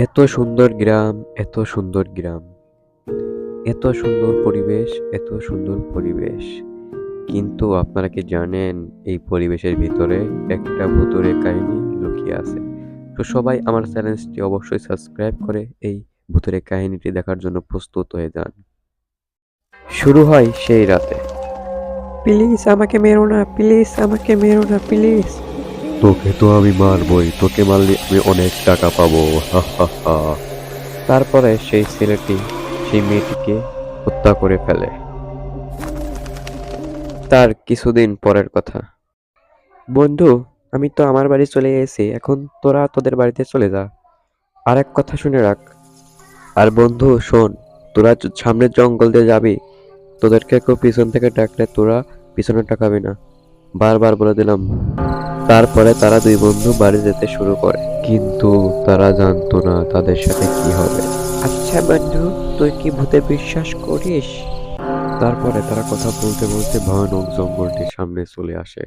এত সুন্দর গ্রাম, এত সুন্দর গ্রাম, এত সুন্দর পরিবেশ, এত সুন্দর পরিবেশ। কিন্তু আপনারা কি জানেন এই পরিবেশের ভিতরে একটা ভূতুড়ে কাহিনী লুকিয়ে আছে? তো সবাই আমার চ্যানেলটি অবশ্যই সাবস্ক্রাইব করে এই ভূতুড়ে কাহিনীটি দেখার জন্য প্রস্তুত হয়ে যান। শুরু হয় সেই রাতে। প্লিজ আমাকে মেরো না, প্লিজ আমাকে মেরো না, প্লিজ। তোকে তো আমি মারবই, তোকে মারলে আমি অনেক টাকা পাবো, হা হা হা। তারপরে সেই ছেলেটি সেই মেয়েটিকে হত্যা করে ফেলে। তার কিছুদিন পরের কথা। বন্ধু, আমি তো আমার বাড়ি চলে এসেছি, এখন তোরা তোদের বাড়িতে চলে যা। আর এক কথা শুনে রাখ। আর বন্ধু শোন, তোরা সামনের জঙ্গল দিয়ে যাবি, তোদেরকে কেউ পিছন থেকে ডাকলে তোরা পিছনে তাকাবি না, বারবার বলে দিলাম। তারপরে তারা দুই বন্ধু বাড়ি যেতে শুরু করে, কিন্তু তারা জানতো না তাদের সাথে কি হবে। আচ্ছা বন্ধু, তুই কি ভূতে বিশ্বাস করিস? তারপরে তারা কথা বলতে বলতে ভয়ানক জঙ্গলটির সামনে চলে আসে।